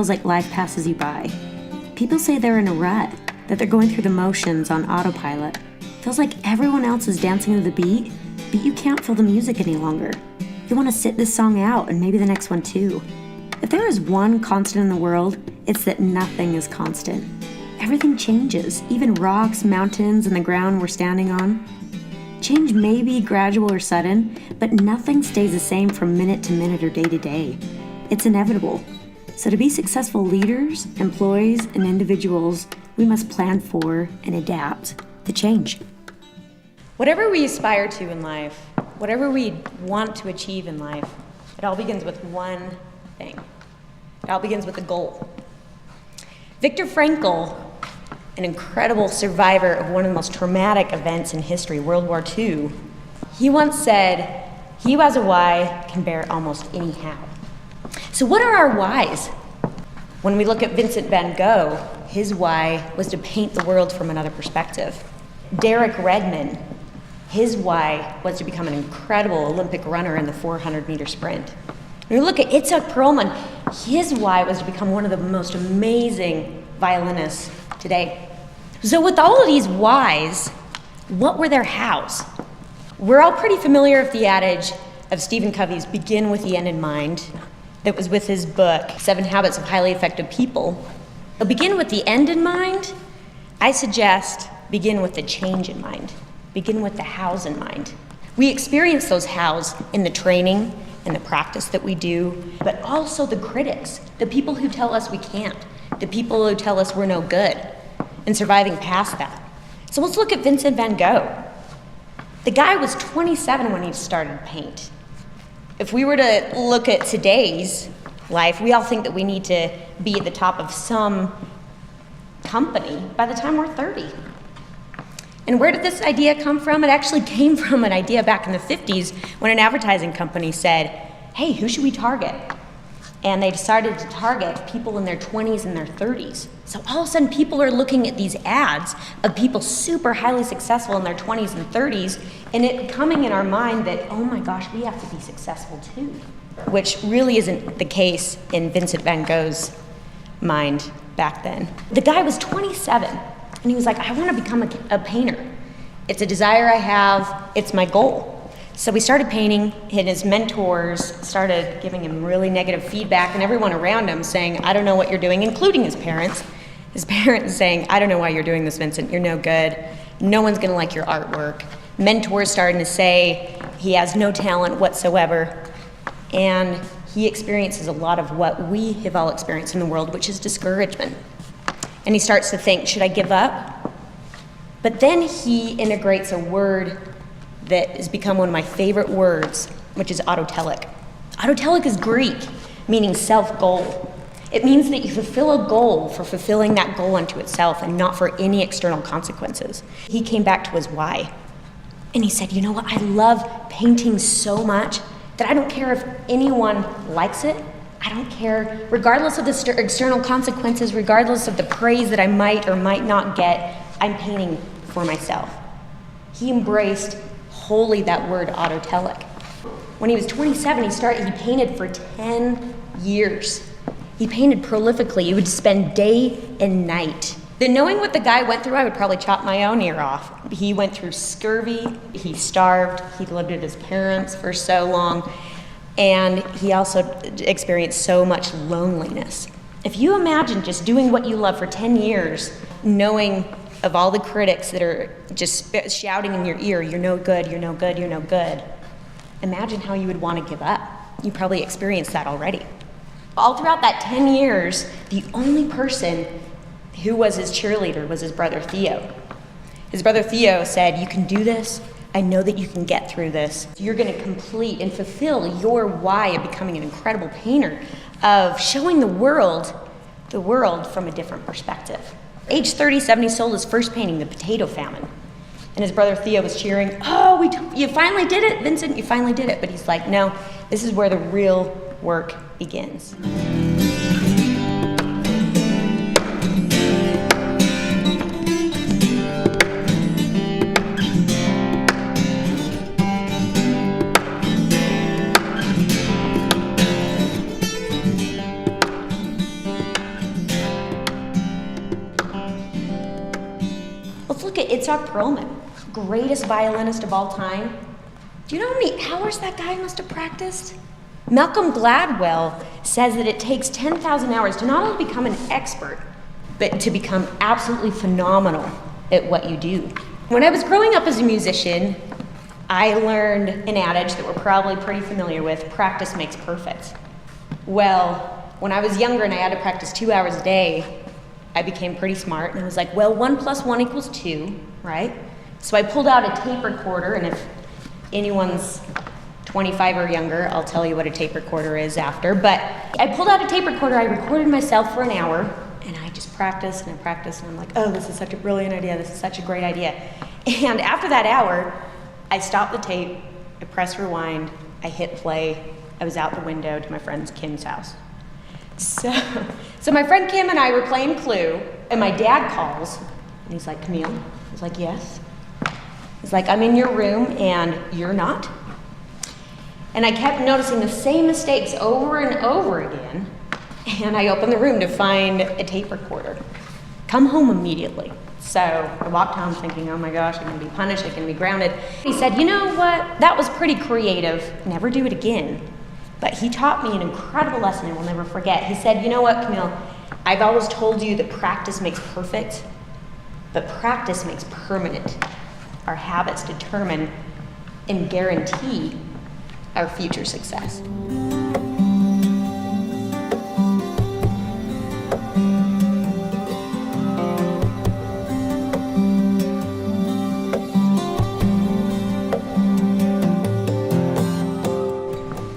feels like life passes you by. People say they're in a rut, that they're going through the motions on autopilot. Feels like everyone else is dancing to the beat, but you can't feel the music any longer. You want to sit this song out and maybe the next one too. If there is one constant in the world, it's that nothing is constant. Everything changes, even rocks, mountains, and the ground we're standing on. Change may be gradual or sudden, but nothing stays the same from minute to minute or day to day. It's inevitable. So to be successful leaders, employees, and individuals, we must plan for and adapt to change. Whatever we aspire to in life, whatever we want to achieve in life, it all begins with one thing. It all begins with a goal. Viktor Frankl, an incredible survivor of one of the most traumatic events in history, World War II, he once said, "He who has a why can bear almost any how." So what are our whys? When we look at Vincent van Gogh, his why was to paint the world from another perspective. Derek Redmond, his why was to become an incredible Olympic runner in the 400-meter sprint. When we look at Itzhak Perlman, his why was to become one of the most amazing violinists today. So with all of these whys, what were their hows? We're all pretty familiar with the adage of Stephen Covey's begin with the end in mind, that was with his book, 7 Habits of Highly Effective People. But begin with the end in mind, I suggest begin with the change in mind. Begin with the hows in mind. We experience those hows in the training and the practice that we do, but also the critics, the people who tell us we can't, the people who tell us we're no good, and surviving past that. So let's look at Vincent van Gogh. The guy was 27 when he started to paint. If we were to look at today's life, we all think that we need to be at the top of some company by the time we're 30. And where did this idea come from? It actually came from an idea back in the 50s when an advertising company said, "Hey, who should we target?" And they decided to target people in their 20s and their 30s. So all of a sudden people are looking at these ads of people super highly successful in their 20s and 30s, and it coming in our mind that, oh my gosh, we have to be successful too. Which really isn't the case in Vincent van Gogh's mind back then. The guy was 27, and he was like, I want to become a painter. It's a desire I have, it's my goal. So we started painting, and his mentors started giving him really negative feedback, and everyone around him saying, I don't know what you're doing, including his parents. His parents saying, I don't know why you're doing this, Vincent, you're no good. No one's gonna like your artwork. Mentors starting to say he has no talent whatsoever. And he experiences a lot of what we have all experienced in the world, which is discouragement. And he starts to think, should I give up? But then he integrates a word that has become one of my favorite words, which is autotelic. Autotelic is Greek, meaning self-goal. It means that you fulfill a goal for fulfilling that goal unto itself and not for any external consequences. He came back to his why. And he said, you know what, I love painting so much that I don't care if anyone likes it. I don't care, regardless of the external consequences, regardless of the praise that I might or might not get, I'm painting for myself. He embraced wholly that word autotelic. When he was 27, he painted for 10 years. He painted prolifically. He would spend day and night. Then knowing what the guy went through, I would probably chop my own ear off. He went through scurvy, he starved, he lived with his parents for so long, and he also experienced so much loneliness. If you imagine just doing what you love for 10 years, knowing of all the critics that are just shouting in your ear, you're no good, you're no good, you're no good, imagine how you would want to give up. You probably experienced that already. All throughout that 10 years, the only person who was his cheerleader was his brother Theo. His brother Theo said, you can do this. I know that you can get through this. You're going to complete and fulfill your why of becoming an incredible painter, of showing the world from a different perspective. Age 37, he sold his first painting, The Potato Famine. And his brother Theo was cheering, oh, you finally did it, Vincent, you finally did it. But he's like, no, this is where the real work begins. Let's look at Itzhak Perlman, greatest violinist of all time. Do you know how many hours that guy must have practiced? Malcolm Gladwell says that it takes 10,000 hours to not only become an expert, but to become absolutely phenomenal at what you do. When I was growing up as a musician, I learned an adage that we're probably pretty familiar with: practice makes perfect. Well, when I was younger and I had to practice 2 hours a day, I became pretty smart and I was like, well, 1 + 1 = 2, right? So I pulled out a tape recorder, and if anyone's 25 or younger, I'll tell you what a tape recorder is after. But I pulled out a tape recorder, I recorded myself for an hour, and I just practiced and I practiced, and I'm like, oh, this is such a brilliant idea, this is such a great idea. And after that hour, I stopped the tape, I pressed rewind, I hit play, I was out the window to my friend Kim's house. So my friend Kim and I were playing Clue, and my dad calls, and he's like, Camille? I was like, yes. He's like, I'm in your room, and you're not. And I kept noticing the same mistakes over and over again, and I opened the room to find a tape recorder. Come home immediately. So I walked home thinking, oh my gosh, I'm gonna be punished, I'm gonna be grounded. He said, you know what, that was pretty creative, never do it again. But he taught me an incredible lesson I will never forget. He said, you know what, Camille, I've always told you that practice makes perfect, but practice makes permanent. Our habits determine and guarantee our future success.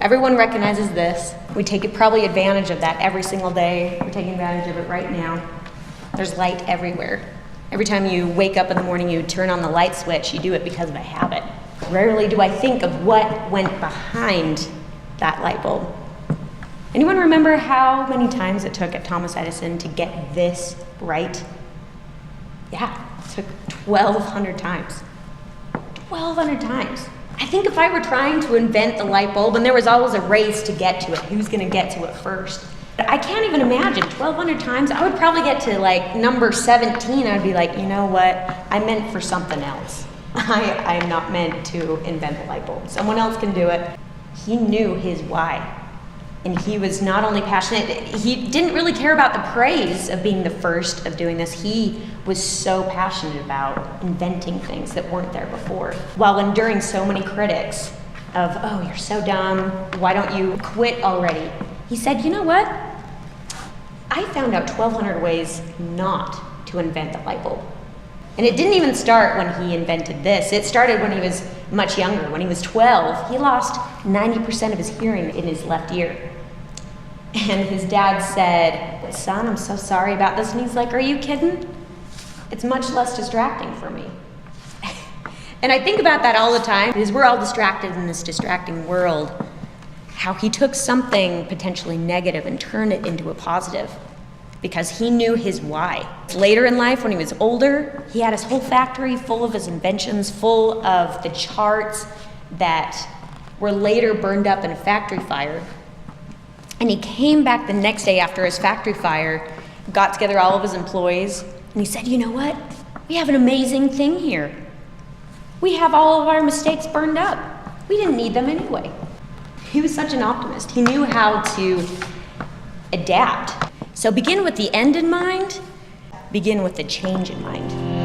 Everyone recognizes this. We take probably advantage of that every single day. We're taking advantage of it right now. There's light everywhere. Every time you wake up in the morning, you turn on the light switch, you do it because of a habit. Rarely do I think of what went behind that light bulb. Anyone remember how many times it took Thomas Edison to get this right? Yeah, it took 1,200 times. 1,200 times. I think if I were trying to invent the light bulb, and there was always a race to get to it, who's gonna get to it first? I can't even imagine, 1,200 times, I would probably get to like number 17, I'd be like, you know what, I meant for something else. I'm not meant to invent the light bulb. Someone else can do it. He knew his why. And he was not only passionate, he didn't really care about the praise of being the first of doing this. He was so passionate about inventing things that weren't there before, while enduring so many critics of, oh, you're so dumb, why don't you quit already? He said, you know what? I found out 1,200 ways not to invent the light bulb. And it didn't even start when he invented this. It started when he was much younger. When he was 12, he lost 90% of his hearing in his left ear. And his dad said, son, I'm so sorry about this. And he's like, are you kidding? It's much less distracting for me. And I think about that all the time, because we're all distracted in this distracting world. How he took something potentially negative and turned it into a positive, because he knew his why. Later in life, when he was older, he had his whole factory full of his inventions, full of the charts that were later burned up in a factory fire. And he came back the next day after his factory fire, got together all of his employees, and he said, you know what? We have an amazing thing here. We have all of our mistakes burned up. We didn't need them anyway. He was such an optimist. He knew how to adapt. So begin with the end in mind, begin with the change in mind.